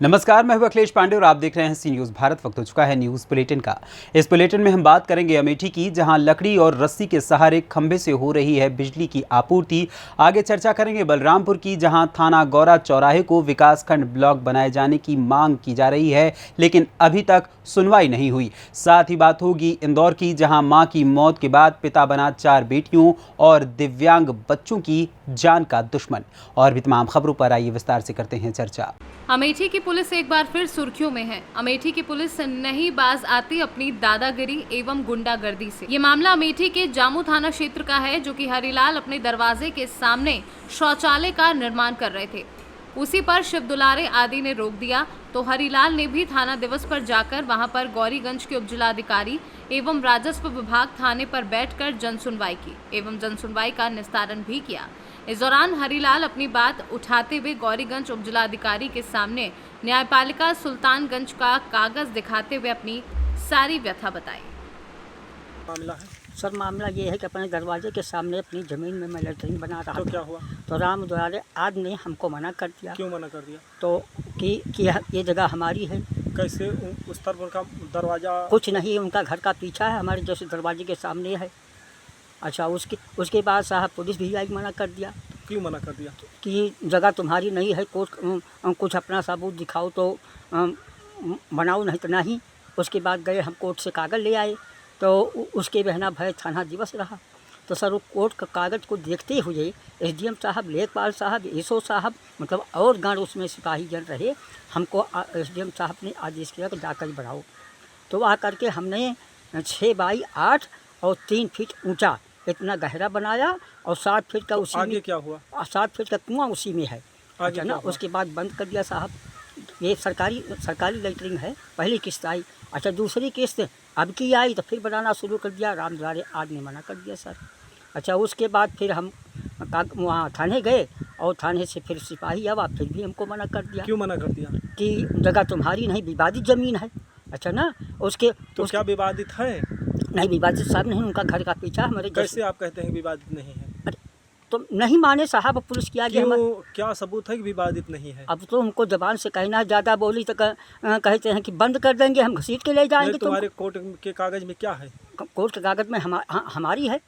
नमस्कार, मैं हूं अखिलेश पांडे और आप देख रहे हैं सी न्यूज़ भारत। वक्त हो चुका है न्यूज़ बुलेटिन का। इस बुलेटिन में हम बात करेंगे अमेठी की, जहां लकड़ी और रस्सी के सहारे खंभे से हो रही है बिजली की आपूर्ति। आगे चर्चा करेंगे बलरामपुर की, जहां थाना गौरा चौराहे को विकासखंड ब्लॉक बनाए जाने की मांग की जा रही है, लेकिन अभी तक सुनवाई नहीं हुई। साथ ही बात होगी इंदौर की, जहां मां की मौत के बाद पिता बना 4 बेटियों और दिव्यांग बच्चों की जान का दुश्मन। और भी तमाम खबरों पर आइए विस्तार से करते हैं चर्चा। अमेठी की पुलिस एक बार फिर सुर्खियों में है। अमेठी की पुलिस नहीं बाज आती अपनी दादागिरी एवं गुंडागर्दी से। ये मामला अमेठी के जामू थाना क्षेत्र का है, जो कि हरिलाल अपने दरवाजे के सामने शौचालय का निर्माण कर रहे थे। उसी पर शिव दुलारे आदि ने रोक दिया, तो हरिलाल ने भी थाना दिवस पर जाकर वहां पर गौरीगंज के उपजिलाधिकारी एवं राजस्व विभाग थाने पर बैठकर जनसुनवाई की एवं जनसुनवाई का निस्तारण भी किया। इस दौरान हरिलाल अपनी बात उठाते हुए गौरीगंज उपजिलाधिकारी के सामने न्यायपालिका सुल्तानगंज का कागज दिखाते हुए अपनी सारी व्यथा बताई। मामला है सर, मामला ये है कि अपने दरवाजे के सामने अपनी ज़मीन में मैं लैट्रिन बना रहा तो था। क्या हुआ? तो राम दुलारे आज ने हमको मना कर दिया। क्यों मना कर दिया? तो कि ये जगह हमारी है। कैसे उस तरफ उनका दरवाजा? कुछ नहीं, उनका घर का पीछा है, हमारे जैसे दरवाजे के सामने है। अच्छा, उसके बाद साहब पुलिस भी आई, मना कर दिया। क्यों मना कर दिया? कि जगह तुम्हारी नहीं है, कोर्ट कुछ अपना सबूत दिखाओ तो बनाओ, नहीं तो नहीं। उसके बाद गए हम कोर्ट से कागज़ ले आए, तो उसके बहना भय थाना दिवस रहा। तो सर, वो कोर्ट का कागज़ को देखते हुए एसडीएम साहब, लेखपाल साहब, एसओ साहब, मतलब और गण उसमें सिपाही जन रहे। हमको एसडीएम साहब ने आदेश किया कि जाकर बढ़ाओ। तो वहाँ करके हमने 6 बाई 8 और 3 फीट ऊंचा इतना गहरा बनाया और 7 फीट का उसी आगे में, क्या हुआ? 7 फीट का कुआं उसी में है। आगे अच्छा क्या ना, हुआ? उसके बाद बंद कर दिया साहब। ये सरकारी लेटरिंग है। पहली किस्त आई, अच्छा दूसरी किस्त अब की आई तो फिर बनाना शुरू कर दिया। राम दुलारे आज ने मना कर दिया सर। अच्छा, उसके बाद फिर हम वहाँ थाने गए और थाने से फिर सिपाही आवा, फिर भी हमको मना कर दिया। क्यों मना कर दिया? कि जगह तुम्हारी नहीं, विवादित ज़मीन है। अच्छा ना, तो क्या विवादित है? नहीं, विवादित साहब नहीं, उनका घर का पीछा हमारे कैसे आप कहते हैं विवादित नहीं है? तो नहीं माने साहब, पुलिस की आगे हम। क्या सबूत है कि विवादित नहीं है? अब तो हमको जबान से कहना है, ज़्यादा बोली तो कहते हैं कि बंद कर देंगे, हम घसीट के ले जाएंगे। तुम्हारे कोर्ट के कागज में क्या है? कोर्ट के कागज में हमारी है।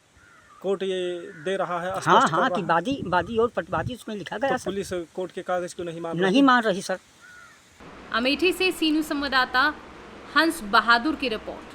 कोर्ट ये दे रहा है, हाँ स्पष्ट कर हाँ, रहा कि है। वादी और पटवादी उसमें लिखा गया। तो पुलिस कोर्ट के कागज क्यों नहीं मान रही? नहीं मान रही सर। अमेठी से सी न्यूज़ संवाददाता हंस बहादुर की रिपोर्ट।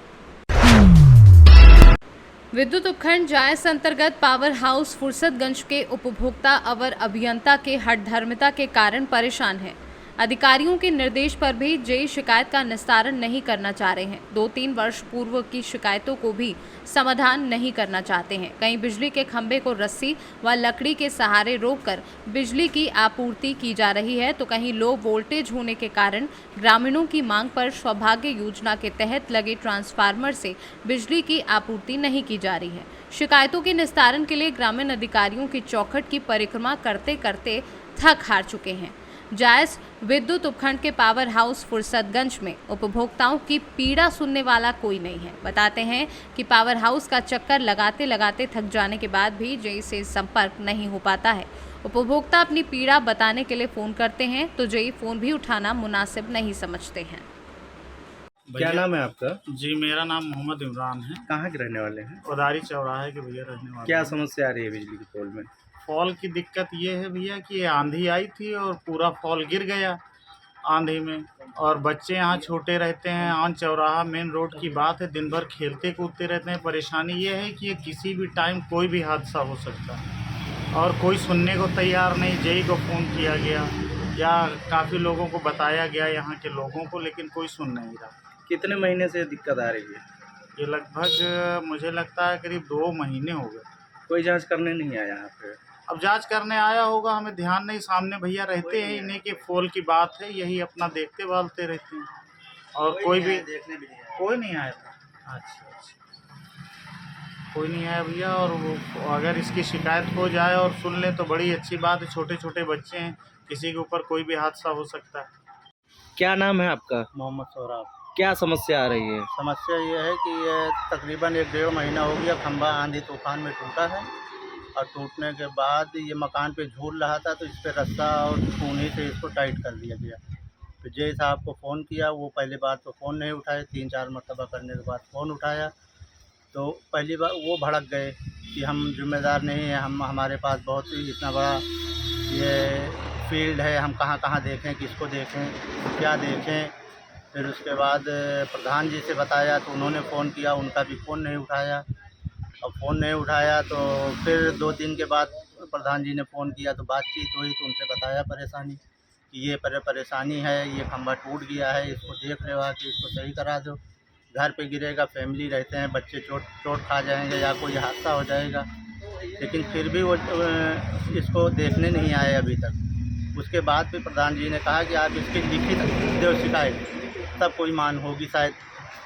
विद्युत उपखंड जायस अंतर्गत पावर हाउस फुर्सतगंज के उपभोक्ता अवर अभियंता के हठधर्मिता के कारण परेशान हैं। अधिकारियों के निर्देश पर भी जे शिकायत का निस्तारण नहीं करना चाह रहे हैं। 2-3 वर्ष पूर्व की शिकायतों को भी समाधान नहीं करना चाहते हैं। कहीं बिजली के खंभे को रस्सी व लकड़ी के सहारे रोककर बिजली की आपूर्ति की जा रही है, तो कहीं लो वोल्टेज होने के कारण ग्रामीणों की मांग पर सौभाग्य योजना के तहत लगे ट्रांसफार्मर से बिजली की आपूर्ति नहीं की जा रही है। शिकायतों के निस्तारण के लिए ग्रामीण अधिकारियों की चौखट की परिक्रमा करते करते थक हार चुके हैं। जायस विद्युत उपखंड के पावर हाउस फुर्सतगंज में उपभोक्ताओं की पीड़ा सुनने वाला कोई नहीं है। बताते हैं कि पावर हाउस का चक्कर लगाते लगाते थक जाने के बाद भी जेई से संपर्क नहीं हो पाता है। उपभोक्ता अपनी पीड़ा बताने के लिए फ़ोन करते हैं तो जेई फ़ोन भी उठाना मुनासिब नहीं समझते हैं। क्या नाम है आपका? जी, मेरा नाम मोहम्मद इमरान है। कहाँ के रहने वाले हैं? उदारी चौराहे के भैया रहने वाले क्या हैं। समस्या आ रही है बिजली के पोल में? फॉल की दिक्कत ये है भैया कि आंधी आई थी और पूरा फॉल गिर गया आंधी में, और बच्चे यहाँ छोटे रहते हैं। आन चौराहा मेन रोड की बात है, दिन भर खेलते कूदते रहते हैं। परेशानी ये है कि ये किसी भी टाइम कोई भी हादसा हो सकता है और कोई सुनने को तैयार नहीं। जेई को फ़ोन किया गया या काफ़ी लोगों को बताया गया यहाँ के लोगों को, लेकिन कोई सुन नहीं रहा। कितने महीने से दिक्कत आ रही है? ये लगभग मुझे लगता है करीब 2 महीने हो गए। कोई जांच करने नहीं आया यहाँ पे? अब जांच करने आया होगा, हमें ध्यान नहीं। सामने भैया रहते हैं, इन्हीं के फॉल की बात है, यही अपना देखते भालते रहते हैं और कोई भी देखने भी नहीं आया? कोई नहीं आया था। अच्छा, कोई नहीं आया भैया। और वो अगर इसकी शिकायत हो जाए और सुन ले तो बड़ी अच्छी बात है। छोटे छोटे बच्चे हैं, किसी के ऊपर कोई भी हादसा हो सकता है। क्या नाम है आपका? मोहम्मद सौराब। क्या समस्या आ रही है? समस्या ये है कि ये तकरीबन 1-1.5 महीना हो गया, खंभा आंधी तूफान में टूटा है और टूटने के बाद ये मकान पे झूल रहा था, तो इस पर रस्सा और छूनी से इसको टाइट कर दिया गया। फिर जय साहब को फ़ोन किया, वो पहली बार तो फ़ोन नहीं उठाए, 3-4 मरतबा करने के बाद फ़ोन उठाया तो पहली बार वो भड़क गए कि हम जिम्मेदार नहीं हैं, हमारे पास बहुत ही इतना बड़ा ये फील्ड है, हम कहाँ कहाँ देखें, किसको देखें, क्या देखें। फिर उसके बाद प्रधान जी से बताया तो उन्होंने फ़ोन किया, उनका भी फ़ोन नहीं उठाया। अब फ़ोन नहीं उठाया तो फिर 2 दिन के बाद प्रधान जी ने फ़ोन किया तो बातचीत हुई तो उनसे बताया परेशानी कि ये परेशानी है, ये खंभा टूट गया है, इसको देख रहे हो कि इसको सही करा दो, घर पे गिरेगा, फैमिली रहते हैं, बच्चे चोट खा जाएंगे या कोई हादसा हो जाएगा। लेकिन फिर भी वो इसको देखने नहीं आए अभी तक। उसके बाद भी प्रधान जी ने कहा कि आप इसकी लिखित दो शिकायत, तब कोई मान होगी शायद।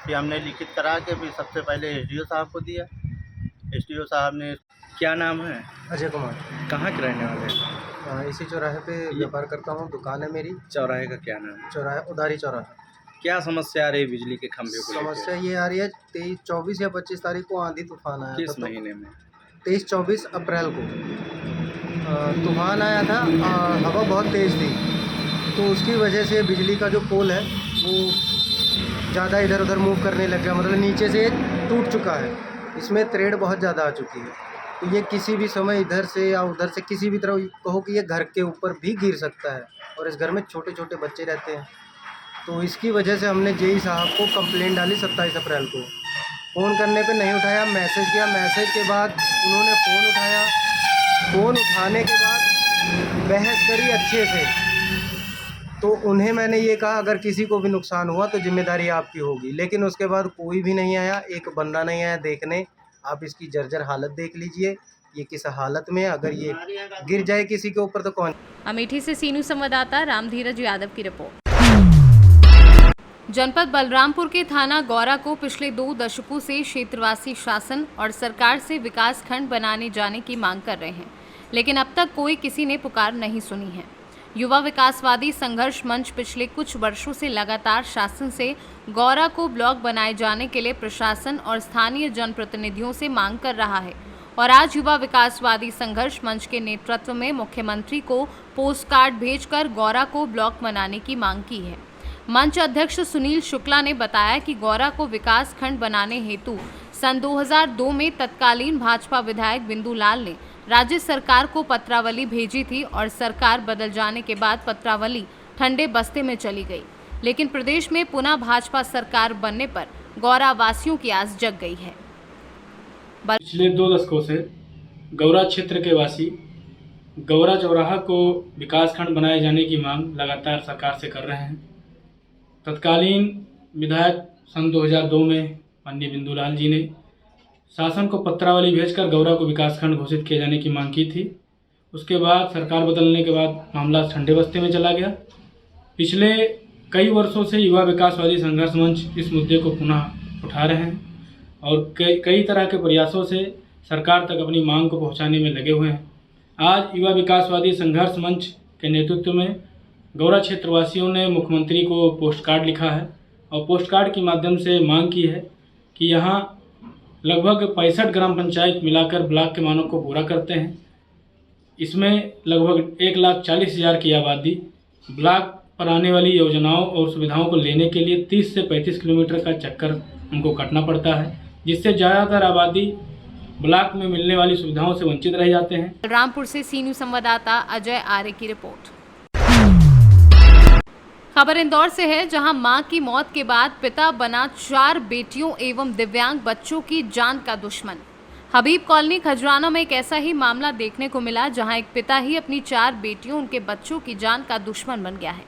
कि हमने लिखित करा के फिर सबसे पहले एसडीओ साहब को दिया। एसडीओ साहब ने क्या नाम है? अजय कुमार। कहाँ के रहने वाले हैं? इसी चौराहे पे व्यापार करता हूँ, दुकान है मेरी। चौराहे का क्या नाम है? चौराहे उधारी चौराहा। क्या समस्या आ रही है बिजली के खंभे को लेकर? समस्या ये आ रही है 24 या 25 तारीख को आंधी तूफान आया किस था। महीने में? 23-24 अप्रैल को तूफान आया था, हवा बहुत तेज़ थी, तो उसकी वजह से बिजली का जो पोल है वो ज़्यादा इधर उधर मूव करने लग गया, मतलब नीचे से टूट चुका है, इसमें त्रेड़ बहुत ज़्यादा आ चुकी है। तो ये किसी भी समय इधर से या उधर से किसी भी तरह कहो कि ये घर के ऊपर भी गिर सकता है, और इस घर में छोटे छोटे बच्चे रहते हैं। तो इसकी वजह से हमने जेई साहब को कंप्लेंट डाली 27 अप्रैल को। फ़ोन करने पे नहीं उठाया, मैसेज किया, मैसेज के बाद उन्होंने फ़ोन उठाया, फ़ोन उठाने के बाद बहस करी अच्छे से। तो उन्हें मैंने ये कहा अगर किसी को भी नुकसान हुआ तो जिम्मेदारी आपकी होगी, लेकिन उसके बाद कोई भी नहीं आया, एक बंदा नहीं आया देखने। आप इसकी जर्जर हालत देख लीजिए, ये किस हालत में है, अगर ये गिर जाए किसी के ऊपर तो कौन। अमेठी से सीनू संवाददाता रामधीरज यादव की रिपोर्ट। जनपद बलरामपुर के थाना गौरा को पिछले 2 दशकों से क्षेत्रवासी शासन और सरकार से विकास खंड बनाने जाने की मांग कर रहे हैं, लेकिन अब तक कोई किसी ने पुकार नहीं सुनी है। युवा विकासवादी संघर्ष मंच पिछले कुछ वर्षों से लगातार शासन से गौरा को ब्लॉक बनाए जाने के लिए प्रशासन और स्थानीय जनप्रतिनिधियों से मांग कर रहा है, और आज युवा विकासवादी संघर्ष मंच के नेतृत्व में मुख्यमंत्री को पोस्ट कार्ड भेजकर गौरा को ब्लॉक बनाने की मांग की है। मंच अध्यक्ष सुनील शुक्ला ने बताया कि गौरा को विकास खंड बनाने हेतु सन 2002 में तत्कालीन भाजपा विधायक बिंदु लाल ने राज्य सरकार को पत्रावली भेजी थी, और सरकार बदल जाने के बाद पत्रावली ठंडे बस्ते में चली गई, लेकिन प्रदेश में पुनः भाजपा सरकार बनने पर गौरा वासियों की आस जग गई है। पिछले 2 दशकों से गौरा क्षेत्र के वासी गौरा चौराहा को विकास खंड बनाए जाने की मांग लगातार सरकार से कर रहे हैं। तत्कालीन विधायक सन 2002 में माननीय बिंदु लाल जी ने शासन को पत्रावली भेजकर गौरा को विकासखंड घोषित किए जाने की मांग की थी। उसके बाद सरकार बदलने के बाद मामला ठंडे बस्ते में चला गया। पिछले कई वर्षों से युवा विकासवादी संघर्ष मंच इस मुद्दे को पुनः उठा रहे हैं, और कई तरह के प्रयासों से सरकार तक अपनी मांग को पहुंचाने में लगे हुए हैं। आज युवा विकासवादी संघर्ष मंच के नेतृत्व में गौरा क्षेत्रवासियों ने मुख्यमंत्री को पोस्ट कार्ड लिखा है, और पोस्ट कार्ड के माध्यम से मांग की है कि यहाँ लगभग 65 ग्राम पंचायत मिलाकर ब्लॉक के मानक को पूरा करते हैं। इसमें लगभग 1,40,000 की आबादी ब्लॉक पर आने वाली योजनाओं और सुविधाओं को लेने के लिए 30 से 35 किलोमीटर का चक्कर उनको काटना पड़ता है, जिससे ज़्यादातर आबादी ब्लॉक में मिलने वाली सुविधाओं से वंचित रह जाते हैं। रामपुर से सीनू संवाददाता अजय आर्य की रिपोर्ट। खबर इंदौर से है, जहां मां की मौत के बाद पिता बना 4 बेटियों एवं दिव्यांग बच्चों की जान का दुश्मन। हबीब कॉलोनी खजराना में एक ऐसा ही मामला देखने को मिला, जहां एक पिता ही अपनी 4 बेटियों उनके बच्चों की जान का दुश्मन बन गया है।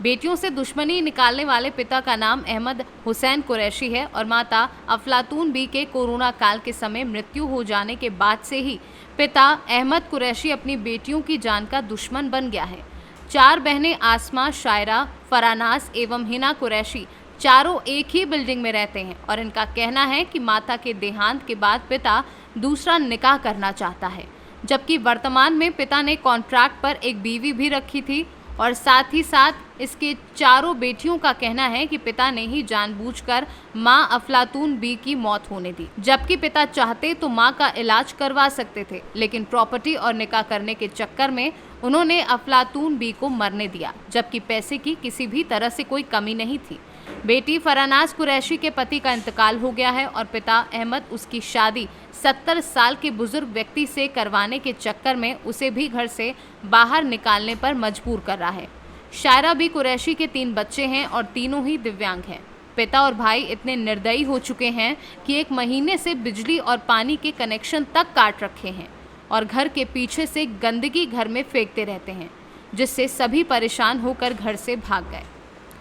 बेटियों से दुश्मनी निकालने वाले पिता का नाम अहमद हुसैन कुरैशी है, और माता अफलातून बी के कोरोना काल के समय मृत्यु हो जाने के बाद से ही पिता अहमद कुरैशी अपनी बेटियों की जान का दुश्मन बन गया है। 4 बहनें आसमा, शायरा, फरानास एवं हिना कुरैशी चारों एक ही बिल्डिंग में रहते हैं, और इनका कहना है कि माता के देहांत के बाद पिता दूसरा निकाह करना चाहता है, जबकि वर्तमान में पिता ने कॉन्ट्रैक्ट पर एक बीवी भी रखी थी, और साथ ही साथ इसके चारों बेटियों का कहना है कि पिता ने ही जानबूझकर मां अफलातून बी की मौत होने दी, जबकि पिता चाहते तो मां का इलाज करवा सकते थे, लेकिन प्रॉपर्टी और निकाह करने के चक्कर में उन्होंने अफलातून बी को मरने दिया, जबकि पैसे की किसी भी तरह से कोई कमी नहीं थी। बेटी फरानाज कुरैशी के पति का इंतकाल हो गया है और पिता अहमद उसकी शादी 70 साल के बुजुर्ग व्यक्ति से करवाने के चक्कर में उसे भी घर से बाहर निकालने पर मजबूर कर रहा है। शायरा बी कुरैशी के 3 बच्चे हैं और तीनों ही दिव्यांग हैं। पिता और भाई इतने निर्दयी हो चुके हैं कि 1 महीने से बिजली और पानी के कनेक्शन तक काट रखे हैं और घर के पीछे से गंदगी घर में फेंकते रहते हैं, जिससे सभी परेशान होकर घर से भाग गए।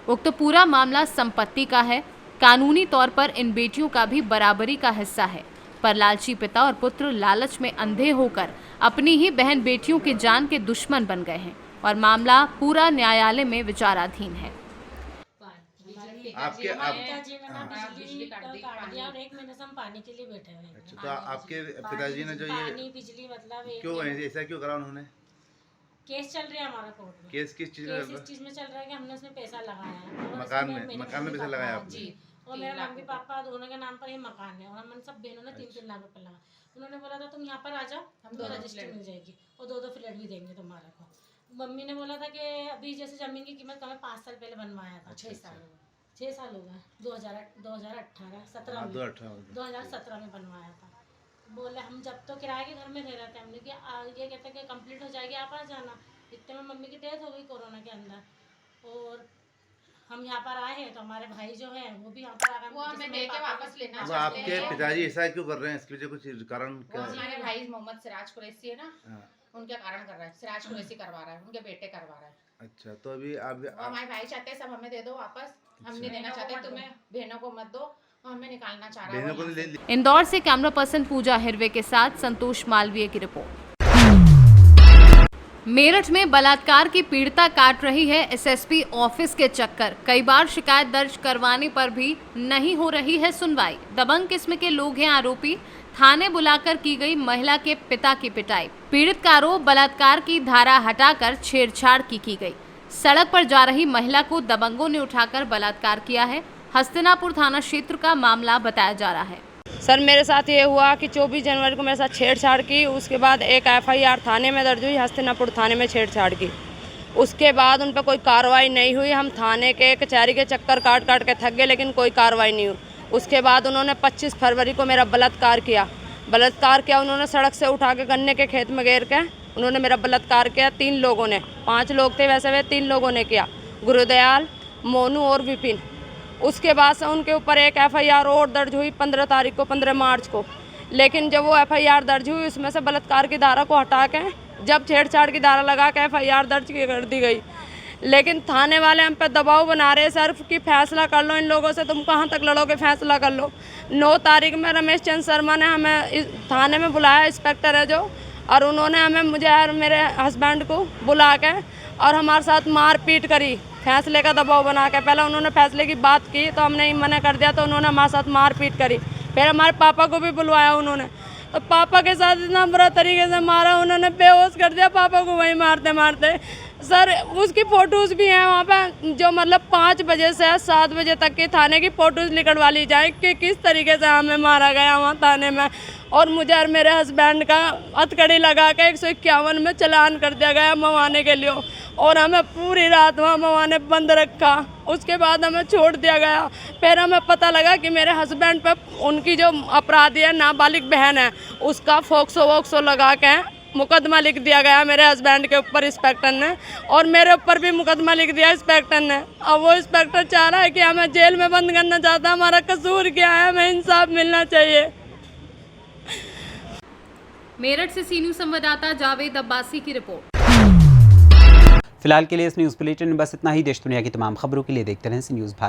उक्त पूरा मामला संपत्ति का है। कानूनी तौर पर इन बेटियों का भी बराबरी का हिस्सा है, पर लालची पिता और पुत्र लालच में अंधे होकर अपनी ही बहन बेटियों के जान के दुश्मन बन गए हैं और मामला पूरा न्यायालय में विचाराधीन है। आपके बिजली काट दिया और 1 महीने से हम पानी के लिए बैठे हुए हैं। अच्छा, तो आपके पिताजी ने जो ये पानी बिजली मतलब क्यों ऐसा क्यों करा उन्होंने? केस चल रहा है हमारा कोर्ट में। केस किस चीज केस इस चीज में चल रहा है कि हमने उसमें पैसा लगाया है। मकान में पैसा लगाया आपने? जी, और मेरे मम्मी पापा दोनों के नाम पर ही मकान है और हम सब बहनों ने 3-3 लाख रुपए लगा। उन्होंने बोला था तुम यहाँ पर आ जाओ, हमको रजिस्ट्री मिल जाएगी और 2-2 फ्लैट भी देंगे तुम्हारे को। मम्मी ने बोला था कि अभी जैसे जमीन की कीमत कम है, 5 साल पहले बनवाया था। 6 साल हो गए 2017 में बनवाया था। बोले हम जब तो किराए के घर में रह रहे थे, हमने कि ये कहते कि कंप्लीट हो जाएगी आप आ जाना। इतने में मम्मी की डेथ हो गई कोरोना के अंदर और हम यहाँ पर आए हैं तो हमारे भाई जो हैं वो भी यहाँ पर आ गए, वो हमें देके वापस लेना तो आपके पिताजी ऐसा क्यों कर रहे हैं? इसके पीछे कुछ कारण क्या है? हमारे भाई मोहम्मद सिराज कुरैशी है ना, उनके कारण कर रहा है। सिराज कुरैशी करवा रहा है, उनके बेटे करवा रहा है। अच्छा, तो अभी आप हमारे भाई चाहते हैं सब हमें दे दो वापस, हम नहीं देना चाहते, तुम्हें बहनों को मत दो, हमें निकालना चाह रहा है। इंदौर से कैमरा पर्सन पूजा हिरवे के साथ संतोष मालवीय की रिपोर्ट। मेरठ में बलात्कार की पीड़िता काट रही है एसएसपी ऑफिस के चक्कर। कई बार शिकायत दर्ज करवाने पर भी नहीं हो रही है सुनवाई। दबंग किस्म के लोग हैं आरोपी। थाने बुलाकर की गई महिला के पिता की पिटाई। पीड़ित का आरोप बलात्कार की धारा हटाकर छेड़छाड़ की गई। सड़क पर जा रही महिला को दबंगों ने उठाकर बलात्कार किया है। हस्तिनापुर थाना क्षेत्र का मामला बताया जा रहा है। सर, मेरे साथ ये हुआ कि 24 जनवरी को मेरे साथ छेड़छाड़ की, उसके बाद एक एफआईआर थाने में दर्ज हुई, हस्तिनापुर थाने में छेड़छाड़ की। उसके बाद उन पर कोई कार्रवाई नहीं हुई। हम थाने के कचहरी के चक्कर काट के थक गए, लेकिन कोई कार्रवाई नहीं हुई। उसके बाद उन्होंने 25 फरवरी को मेरा बलात्कार किया। उन्होंने सड़क से उठा के गन्ने के खेत में घेर के उन्होंने मेरा बलात्कार किया। 3 लोगों ने, 5 लोग थे वैसे, वे 3 लोगों ने किया, गुरुदयाल, मोनू और विपिन। उसके बाद से उनके ऊपर एक एफआईआर और दर्ज हुई 15 मार्च को। लेकिन जब वो एफआईआर दर्ज हुई उसमें से बलात्कार की धारा को हटा के जब छेड़छाड़ की धारा लगा के एफआईआर दर्ज कर दी गई। लेकिन थाने वाले हम पे दबाव बना रहे सर कि फैसला कर लो इन लोगों से, तुम कहाँ तक लड़ोगे, फैसला कर लो। 9 तारीख में रमेश चंद्र शर्मा ने हमें थाने में बुलाया, इंस्पेक्टर है जो, और उन्होंने हमें, मुझे और मेरे हस्बैंड को बुला के और हमारे साथ मारपीट करी, फैसले का दबाव बना के। पहले उन्होंने फैसले की बात की तो हमने मना कर दिया, तो उन्होंने हमारे साथ मारपीट करी। फिर हमारे पापा को भी बुलवाया उन्होंने, तो पापा के साथ इतना बुरा तरीके से मारा, उन्होंने बेहोश कर दिया पापा को वहीं मारते मारते। सर, उसकी फ़ोटोज़ भी हैं वहाँ पे, जो मतलब 5 बजे से 7 बजे तक की थाने की फ़ोटोज़ निकलवा ली जाए कि किस तरीके से हमें मारा गया वहाँ थाने में। और मुझे और मेरे हस्बैंड का हथकड़ी लगा के 151 में चालान कर दिया गया मवाने के लिए, और हमें पूरी रात वहाँ मवाने बंद रखा। उसके बाद हमें छोड़ दिया गया। फिर हमें पता लगा कि मेरे हस्बैंड पे उनकी जो अपराधी है, नाबालिग बहन है, उसका फोक्सो लगा के मुकदमा लिख दिया गया मेरे हस्बैंड के ऊपर इंस्पेक्टर ने, और मेरे ऊपर भी मुकदमा लिख दिया इंस्पेक्टर ने। अब वो इंस्पेक्टर चाह रहा है कि हमें जेल में बंद करना चाहता है। हमारा कसूर क्या है, हमें इंसाफ मिलना चाहिए। मेरठ से सी न्यूज़ संवाददाता जावेद अब्बासी की रिपोर्ट। फिलहाल के लिए इस न्यूज़ बुलेटिन में बस इतना ही। देश दुनिया की तमाम खबरों के लिए देखते रहें सी न्यूज़ भारत।